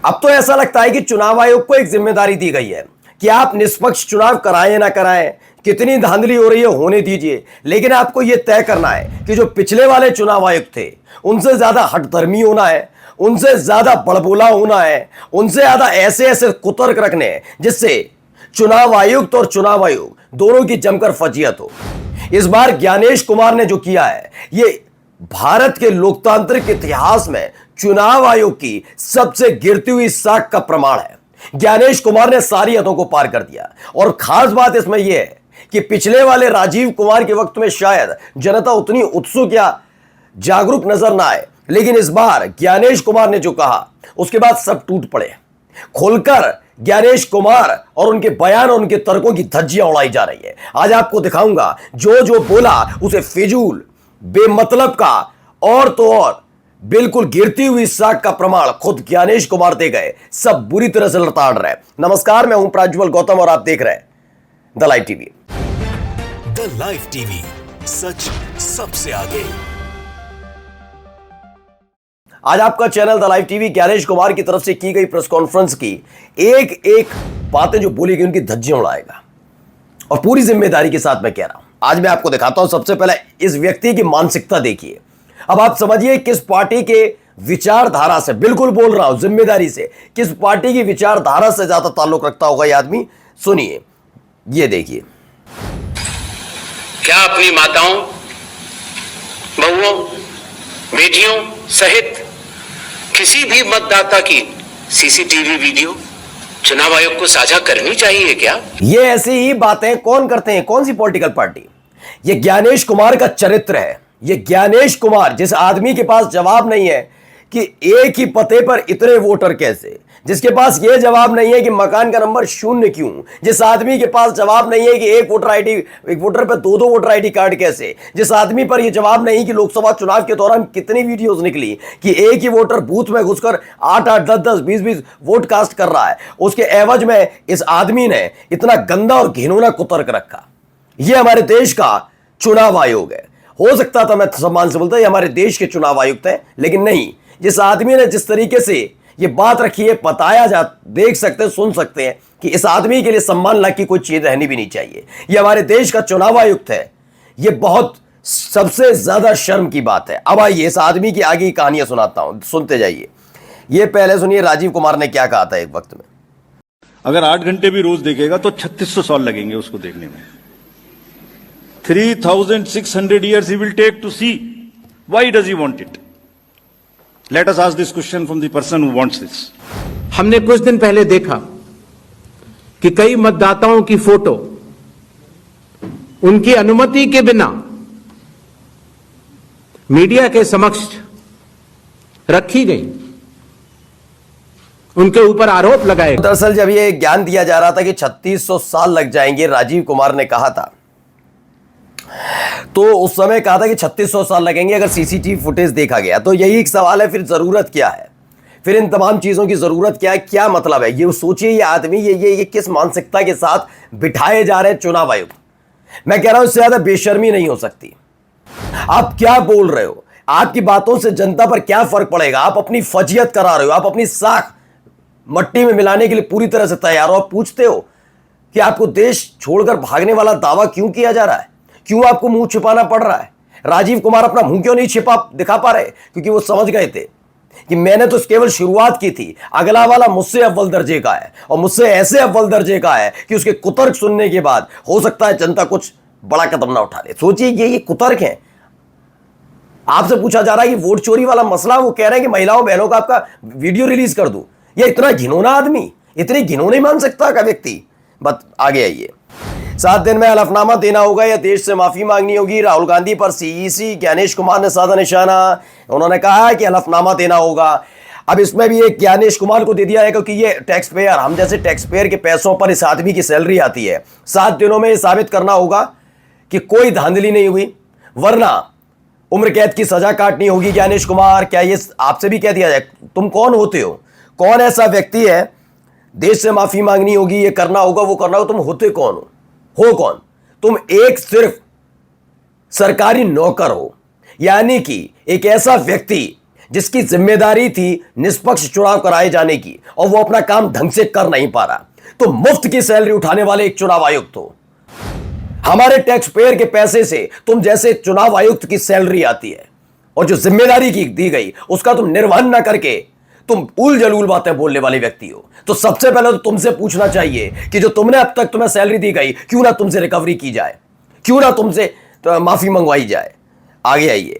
अब तो ऐसा लगता है कि चुनाव आयोग को एक जिम्मेदारी दी गई है कि आप निष्पक्ष चुनाव कराएं ना कराएं, कितनी धांधली हो रही है होने दीजिए, लेकिन आपको यह तय करना है कि जो पिछले वाले चुनाव आयुक्त थे उनसे ज्यादा हठधर्मी होना है, उनसे ज्यादा बड़बोला होना है, उनसे ज्यादा ऐसे ऐसे कुतर्क रखने हैं जिससे चुनाव आयुक्त और चुनाव आयोग दोनों की जमकर फजीयत हो। इस बार ज्ञानेश कुमार ने जो किया है यह भारत के लोकतांत्रिक इतिहास में चुनाव आयोग की सबसे गिरती हुई साख का प्रमाण है। ज्ञानेश कुमार ने सारी हदों को पार कर दिया और खास बात इसमें यह है कि पिछले वाले राजीव कुमार के वक्त में शायद जनता उतनी उत्सुक या जागरूक नजर ना आए, लेकिन इस बार ज्ञानेश कुमार ने जो कहा उसके बाद सब टूट पड़े। खुलकर ज्ञानेश कुमार और उनके बयान और उनके तर्कों की धज्जियां उड़ाई जा रही है। आज आपको दिखाऊंगा जो जो बोला उसे फिजूल बेमतलब का और तो और बिल्कुल गिरती हुई साख का प्रमाण खुद ज्ञानेश कुमार दे गए। सब बुरी तरह से लताड़ रहे। नमस्कार, मैं हूं प्राज्वल गौतम और आप देख रहे हैं the live TV. The live TV, सच सबसे आगे। आज आपका channel the live TV Gyanesh Kumar की तरफ से की गई प्रेस कॉन्फ्रेंस की एक एक बातें जो बोली गई उनकी धज्जियां उड़ाएगा और पूरी जिम्मेदारी के साथ मैं कह रहा हूं। आज मैं आपको दिखाता हूं। सबसे पहले इस व्यक्ति की मानसिकता देखिए। अब आप समझिए किस पार्टी के विचारधारा से, बिल्कुल बोल रहा हूं जिम्मेदारी से, किस पार्टी की विचारधारा से ज्यादा ताल्लुक रखता होगा यह आदमी। सुनिए, ये देखिए। क्या अपनी माताओं, बहुओं, बेटियों सहित किसी भी मतदाता की सीसीटीवी वीडियो चुनाव आयोग को साझा करनी चाहिए क्या? ये ऐसी ही बातें कौन करते हैं? कौन सी पॉलिटिकल पार्टी? ये ज्ञानेश कुमार का चरित्र है। ये ज्ञानेश कुमार, जिस आदमी के पास जवाब नहीं है कि एक ही पते पर इतने वोटर कैसे, जिसके पास यह जवाब नहीं है कि मकान का नंबर 0 क्यों, जिस आदमी के पास जवाब नहीं है कि एक वोटर पर दो वोटर आईडी कार्ड कैसे, जिस आदमी पर यह जवाब नहीं कि लोकसभा चुनाव के दौरान कितनी वीडियोस निकली कि एक ही वोटर बूथ में घुसकर 8-8, 10-10, 20-20 वोट कास्ट कर रहा है, उसके एवज में इस आदमी ने इतना गंदा और घिनौना कुतर्क रखा। यह हमारे देश का चुनाव आयोग है। हो सकता था मैं सम्मान से बोलता ये हमारे देश के चुनाव आयुक्त हैं, लेकिन नहीं। जिस आदमी ने जिस तरीके से ये बात रखी है, बताया जा, देख सकते हैं, सुन सकते हैं कि इस आदमी के लिए सम्मान लायक की कोई चीज रहनी भी नहीं चाहिए। ये हमारे देश का चुनाव आयुक्त है। ये बहुत सबसे ज्यादा शर्म की बात है। अब आइए इस आदमी की आगे की कहानियां सुनाता हूं, सुनते जाइए। ये पहले सुनिए राजीव कुमार ने क्या कहा था एक वक्त में। अगर 8 घंटे भी रोज देखेगा तो 3600 साल लगेंगे उसको देखने में। 3600 years he will take to see. Why does he want it? Let us ask this question from the person who wants this. हमने कुछ दिन पहले देखा कि कई मतदाताओं की फोटो उनकी अनुमति के बिना मीडिया के समक्ष रखी गई, उनके ऊपर आरोप लगाए। दरअसल जब यह ज्ञान दिया जा रहा था कि 3600 साल लग जाएंगे, राजीव कुमार ने कहा था, तो उस समय कहा था कि 3600 साल लगेंगे अगर सीसीटीवी फुटेज देखा गया। तो यही एक सवाल है, फिर जरूरत क्या है? फिर इन तमाम चीजों की जरूरत क्या है? क्या मतलब है? ये सोचिए, ये आदमी ये किस मानसिकता के साथ बिठाए जा रहे हैं चुनाव आयुक्त। मैं कह रहा हूं इससे ज्यादा बेशर्मी नहीं हो सकती। आप क्या बोल रहे हो? आपकी बातों से जनता पर क्या फर्क पड़ेगा? आप अपनी फजीयत करा रहे हो, आप अपनी साख मट्टी में मिलाने के लिए पूरी तरह से तैयार हो। आप पूछते हो कि आपको देश छोड़कर भागने वाला दावा क्यों किया जा रहा है? क्यों आपको मुंह छिपाना पड़ रहा है? राजीव कुमार अपना मुंह क्यों नहीं दिखा पा रहे? क्योंकि वो समझ गए थे कि मैंने तो केवल शुरुआत की थी, अगला वाला मुझसे अव्वल दर्जे का है और मुझसे ऐसे अव्वल दर्जे का है कि उसके कुतर्क सुनने के बाद हो सकता है जनता कुछ बड़ा कदम ना उठा ले। सोचिए, ये कुतर्क है। आपसे पूछा जा रहा है कि वोट चोरी वाला मसला, वो कह रहे हैं कि महिलाओं बहनों का आपका वीडियो रिलीज कर दूं। ये इतना घिनौना आदमी, इतनी घिनौनी मानसिकता का व्यक्ति। बस आगे आइए। 7 दिन में हलफनामा देना होगा या देश से माफी मांगनी होगी। राहुल गांधी पर सीईसी ज्ञानेश कुमार ने साधा निशाना। उन्होंने कहा है कि हलफनामा देना होगा। अब इसमें भी एक ज्ञानेश कुमार को दे दिया है क्योंकि ये टैक्स पेयर, हम जैसे टैक्स पेयर के पैसों पर इस आदमी की सैलरी आती है। 7 दिनों में यह साबित करना होगा कि कोई धांधली नहीं हुई, वरना उम्र कैद की सजा काटनी होगी। ज्ञानेश कुमार, क्या ये आपसे भी कह दिया जाए? तुम कौन होते हो? कौन ऐसा व्यक्ति है? देश से माफी मांगनी होगी, ये करना होगा, वो करना होगा। तुम होते कौन हो कौन? तुम एक सिर्फ सरकारी नौकर हो, यानी कि एक ऐसा व्यक्ति जिसकी जिम्मेदारी थी निष्पक्ष चुनाव कराए जाने की, और वो अपना काम ढंग से कर नहीं पा रहा, तो मुफ्त की सैलरी उठाने वाले एक चुनाव आयुक्त हो। हमारे टैक्स पेयर के पैसे से तुम जैसे चुनाव आयुक्त की सैलरी आती है, और जो जिम्मेदारी की दी गई उसका तुम निर्वहन ना करके तुम उल जलूल बातें बोलने वाले व्यक्ति हो। तो सबसे पहले तो तुमसे पूछना चाहिए कि जो तुमने अब तक तुम्हें सैलरी दी गई, क्यों ना तुमसे रिकवरी की जाए, क्यों ना तुमसे तो माफी मंगवाई जाए। आगे आइए,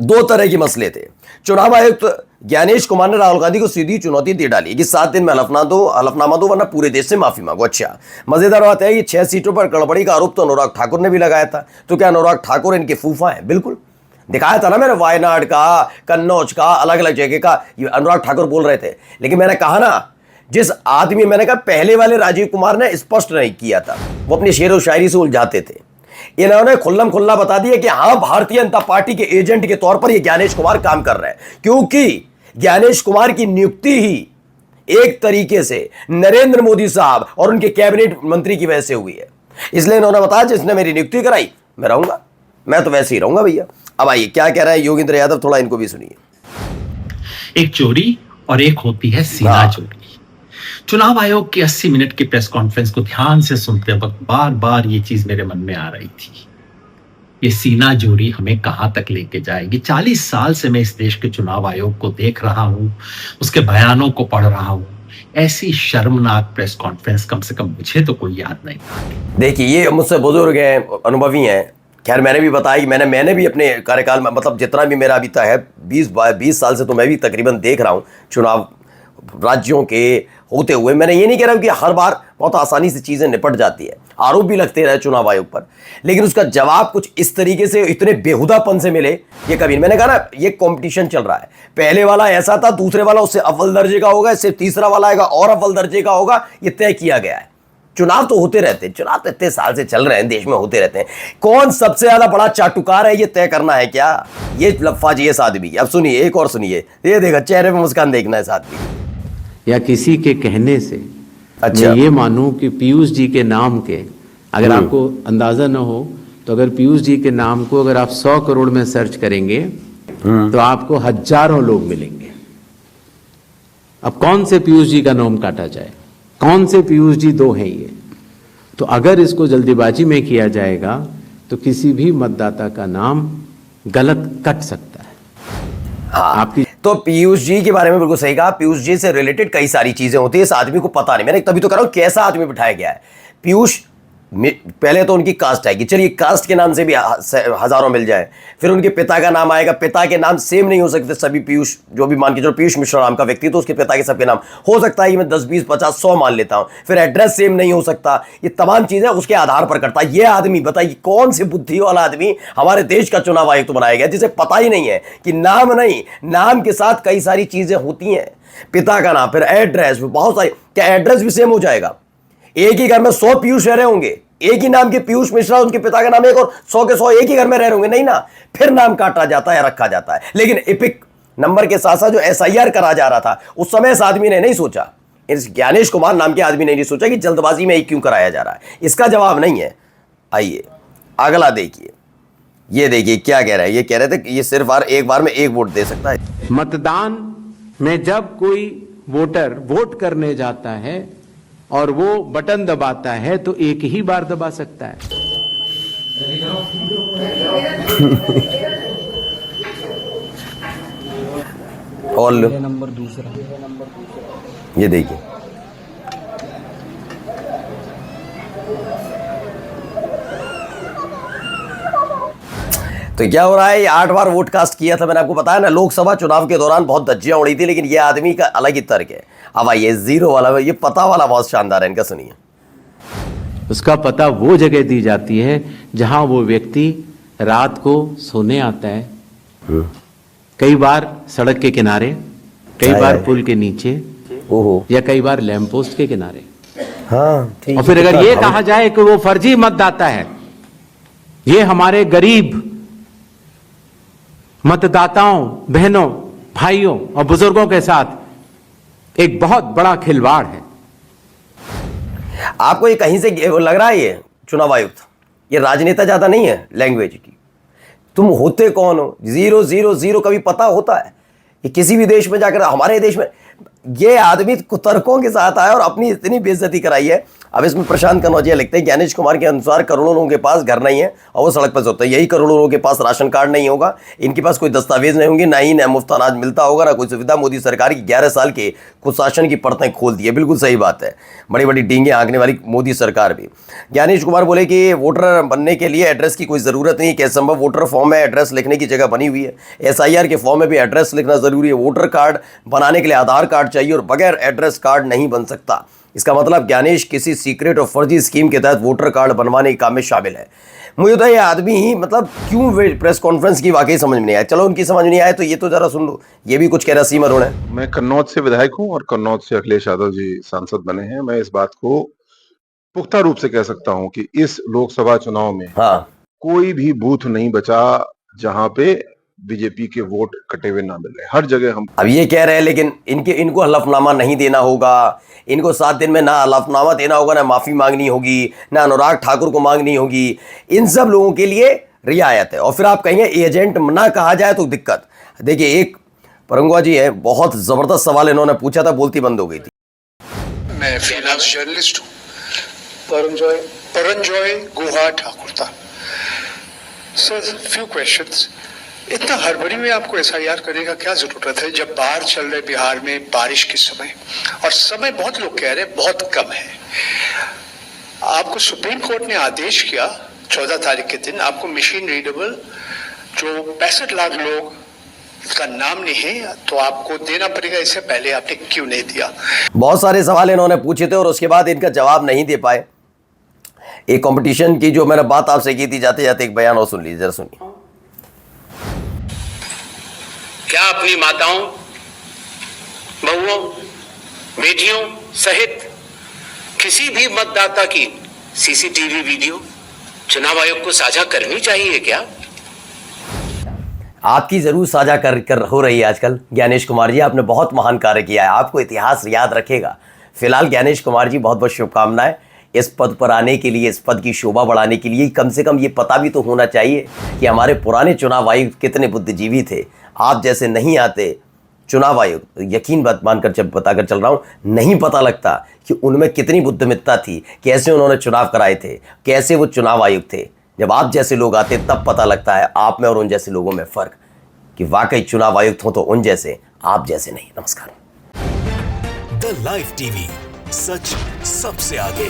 दो तरह के मसले थे। चुनाव आयुक्त ज्ञानेश कुमार ने राहुल गांधी को सीधी चुनौती दे डाली कि 7 दिन में हलफनामा दो वरना पूरे देश से माफी मांगो। अच्छा, मजेदार बात है कि 6 सीटों पर गड़बड़ी का आरोप तो अनुराग ठाकुर ने भी लगाया था। तो क्या अनुराग ठाकुर इनके फूफा हैं? बिल्कुल, दिखाया था ना मैंने, वायनाड का, कन्नौज का, अलग अलग जगह का ये अनुराग ठाकुर बोल रहे थे। लेकिन मैंने कहा ना, जिस आदमी, मैंने कहा पहले वाले राजीव कुमार ने स्पष्ट नहीं किया था, वो अपनी शेर व शायरी से उलझाते थे। इन्होंने खुल्लम खुल्ला बता दिया कि हाँ, भारतीय जनता पार्टी के एजेंट के तौर पर ये ज्ञानेश कुमार काम कर रहे हैं, क्योंकि ज्ञानेश कुमार की नियुक्ति ही एक तरीके से नरेंद्र मोदी साहब और उनके कैबिनेट मंत्री की वजह से हुई है। इसलिए इन्होंने बताया जिसने मेरी नियुक्ति कराई मैं रहूंगा, मैं तो वैसे ही रहूंगा भैया। अब आइए क्या कह रहे हैं योगेंद्र यादव, थोड़ा इनको भी सुनिए। एक चोरी और एक होती है सीना चोरी। चुनाव आयोग की 80 मिनट की प्रेस कॉन्फ्रेंस को ध्यान से सुनते वक्त बार बार ये चीज मेरे मन में आ रही थी, ये सीना चोरी हमें कहां तक लेके जाएगी। 40 साल से मैं इस देश के चुनाव आयोग को देख रहा हूं, उसके बयानों को पढ़ रहा हूं। ऐसी शर्मनाक प्रेस कॉन्फ्रेंस कम से कम मुझे तो कोई याद नहीं था। देखिए, ये मुझसे बुजुर्ग हैं, अनुभवी हैं। खैर, मैंने भी बताया कि मैंने भी अपने कार्यकाल में, मतलब जितना भी मेरा अभी तक है 20 साल से, तो मैं भी तकरीबन देख रहा हूँ चुनाव राज्यों के होते हुए। मैंने ये नहीं कह रहा हूँ कि हर बार बहुत आसानी से चीज़ें निपट जाती है, आरोप भी लगते रहे चुनाव आयोग पर, लेकिन उसका जवाब कुछ इस तरीके से, इतने बेहुदापन से मिले, ये कभी नहीं। मैंने कहा ना, ये कंपटीशन चल रहा है, पहले वाला ऐसा था, दूसरे वाला उससे अव्वल दर्जे का होगा, इससे तीसरा वाला आएगा और अव्वल दर्जे का होगा, ये तय किया गया है। चुनाव तो होते रहते हैं, चुनाव तो इतने साल से चल रहे हैं, देश में होते रहते हैं। कौन सबसे ज्यादा बड़ा चाटुकार है ये तय करना है क्या? ये लफ्फाजी इस आदमी की। अब सुनिए, एक और सुनिए, ये देखा, चेहरे पे मुस्कान देखना है इस आदमी की। या किसी के कहने से अच्छा, मैं ये मानूं कि पीयूष जी के नाम के, अगर आपको अंदाजा न हो तो अगर पीयूष जी के नाम को अगर आप 100 करोड़ में सर्च करेंगे तो आपको हजारों लोग मिलेंगे। अब कौन से पीयूष जी का नाम काटा जाए, कौन से पीयूष जी दो हैं ये? तो अगर इसको जल्दीबाजी में किया जाएगा तो किसी भी मतदाता का नाम गलत कट सकता है। हाँ, आपकी तो पीयूष जी के बारे में बिल्कुल सही कहा। पीयूष जी से रिलेटेड कई सारी चीजें होती है, इस आदमी को पता नहीं। मैंने तभी तो कह रहा हूं कैसा आदमी बिठाया गया है। पीयूष, पहले तो उनकी कास्ट आएगी, चलिए कास्ट के नाम से भी हजारों मिल जाए, फिर उनके पिता का नाम आएगा, पिता के नाम सेम नहीं हो सकते सभी। पीयूष जो भी मान के, जो पीयूष मिश्रा नाम का व्यक्ति, तो उसके पिता के सबके नाम हो सकता है कि मैं 10, 20, 50, 100 मान लेता हूं। फिर एड्रेस सेम नहीं हो सकता। ये तमाम चीजें उसके आधार पर करता है। ये आदमी, बताइए कौन सी बुद्धि वाला आदमी हमारे देश का चुनाव आयुक्त बनाया गया, जिसे पता ही नहीं है कि नाम नहीं, नाम के साथ कई सारी चीजें होती हैं। पिता का नाम, फिर एड्रेस, बहुत सारी। क्या एड्रेस भी सेम हो जाएगा? एक ही घर में 100 पीयूष रह रहे होंगे, एक ही नाम के पीयूष मिश्रा, उनके पिता का नाम एक, और 100 के 100 एक ही घर में रह रहे होंगे? नहीं ना, फिर नाम काटा जाता है, रखा जाता है। लेकिन एपिक नंबर के साथ साथ जो SIR करा जा रहा था, उस समय इस आदमी ने नहीं सोचा, इस ज्ञानेश कुमार नाम के आदमी ने नहीं सोचा कि जल्दबाजी में क्यों कराया जा रहा है। इसका जवाब नहीं है। आइए अगला देखिए, ये देखिए क्या कह रहे हैं। ये कह रहे थे कि ये सिर्फ एक बार में एक वोट दे सकता है। मतदान में जब कोई वोटर वोट करने जाता है और वो बटन दबाता है तो एक ही बार दबा सकता है। और नंबर दूसरा, ये देखिए, तो क्या हो रहा है? 8 बार वोट कास्ट किया था, मैंने आपको बताया ना। लोकसभा चुनाव के दौरान बहुत धज्जियां उड़ी थी, लेकिन ये आदमी का अलग ही तर्क है। अब आइए जीरो वाला, ये पता वाला बहुत शानदार है, इनका सुनिए। उसका पता वो जगह दी जाती है जहां वो व्यक्ति रात को सोने आता है, कई बार सड़क के किनारे, कई बार पुल के नीचे, ओहो, या कई बार लैंप पोस्ट के किनारे। हाँ, ठीक। और फिर अगर ये कहा जाए कि वो फर्जी मतदाता है, ये हमारे गरीब मतदाताओं, बहनों, भाइयों और बुजुर्गों के साथ एक बहुत बड़ा खिलवाड़ है। आपको ये कहीं से लग रहा है ये चुनाव आयुक्त, ये राजनेता ज्यादा नहीं है लैंग्वेज की? तुम होते कौन हो? 000 कभी पता होता है? ये किसी भी देश में जाकर, हमारे देश में ये आदमी कुतर्कों के साथ आया और अपनी इतनी बेइज्जती कराई है। अब इसमें प्रशांत कनौजिया लिखते हैं, ज्ञानेश कुमार के अनुसार करोड़ों लोगों के पास घर नहीं है और वो सड़क पर सोते हैं। यही करोड़ों लोगों के पास राशन कार्ड नहीं होगा, इनके पास कोई दस्तावेज नहीं होंगे, ना ही ना मुफ्त अनाज मिलता होगा, ना कोई सुविधा। मोदी सरकार की 11 साल के कुशासन की परतें खोल दी है। बिल्कुल सही बात है, बड़ी बड़ी डींगे हाँकने वाली मोदी सरकार भी। ज्ञानेश कुमार बोले कि वोटर बनने के लिए एड्रेस की कोई ज़रूरत नहीं, कैसे संभव? वोटर फॉर्म में एड्रेस लिखने की जगह बनी हुई है। SIR के फॉर्म में भी एड्रेस लिखना ज़रूरी है। वोटर कार्ड बनाने के लिए आधार कार्ड चाहिए और बगैर एड्रेस कार्ड नहीं बन सकता। इसका मतलब ज्ञानेश किसी सीक्रेट और फर्जी स्कीम के तहत वोटर कार्ड बनवाने के काम में शामिल है। मुझे तो ये आदमी मतलब क्यों प्रेस कॉन्फ्रेंस की वाकई समझ में नहीं आया। चलो उनकी समझ नहीं आए तो ये तो जरा सुन लो, ये भी कुछ कह रहा सीमा रोड है। मैं कन्नौज से विधायक हूं और कन्नौज से अखिलेश यादव जी सांसद बने हैं। मैं इस बात को पुख्ता रूप से कह सकता हूं कि इस लोकसभा चुनाव में हाँ, कोई भी बूथ नहीं बचा जहां पे बीजेपी के वोट कटे हुए ना मिल रहे। हर जगह हम अब ये कह रहे हैं लेकिन इनको हलफनामा नहीं देना होगा, इनको 7 दिन में ना हलफनामा देना होगा, ना माफी मांगनी होगी, ना अनुराग ठाकुर को मांगनी होगी। इन सब लोगों के लिए रियायत है। और फिर आप कहेंगे एजेंट ना कहा जाए तो दिक्कत। देखिए, एक परंगुआ जी है, बहुत जबरदस्त सवाल इन्होंने पूछा था, बोलती बंद हो गई थी। मैं फ्रीलांस जर्नलिस्ट हूँ, परंजॉय गुहा ठाकुर था। Sir, few questions. इतना हड़बड़ी में आपको SIR करने का क्या जरूरत है जब बाढ़ चल रहे बिहार में, बारिश के समय, और समय बहुत लोग कह रहे हैं बहुत कम है। आपको सुप्रीम कोर्ट ने आदेश किया 14 तारीख के दिन, आपको मशीन रीडेबल जो 65 लाख लोग का नाम नहीं है तो आपको देना पड़ेगा। इससे पहले आपने क्यों नहीं दिया? बहुत सारे सवाल इन्होंने पूछे थे और उसके बाद इनका जवाब नहीं दे पाए। एक कंपटीशन की जो मैंने बात आपसे की थी, जाते जाते एक बयान और सुन लीजिए, जरा सुनिए। क्या अपनी माताओं, बहुओं, बेटियों सहित किसी भी मतदाता की CCTV वीडियो चुनाव आयोग को साझा करनी चाहिए क्या? आपकी जरूर साझा कर हो रही है आजकल। ज्ञानेश कुमार जी, आपने बहुत महान कार्य किया है, आपको इतिहास याद रखेगा। फिलहाल ज्ञानेश कुमार जी, बहुत बहुत शुभकामनाएं इस पद पर आने के लिए, इस पद की शोभा बढ़ाने के लिए। कम से कम ये पता भी तो होना चाहिए कि हमारे पुराने चुनाव आयुक्त कितने बुद्धिजीवी थे। आप जैसे नहीं आते चुनाव आयुक्त, यकीन बात मानकर जब बताकर चल रहा हूँ, नहीं पता लगता कि उनमें कितनी बुद्धिमत्ता थी, कैसे उन्होंने चुनाव कराए थे, कैसे वो चुनाव आयुक्त थे। जब आप जैसे लोग आते तब पता लगता है आप में और उन जैसे लोगों में फ़र्क, कि वाकई चुनाव आयुक्त हो तो उन जैसे, आप जैसे नहीं। नमस्कार। द लाइव टीवी, सच सबसे आगे।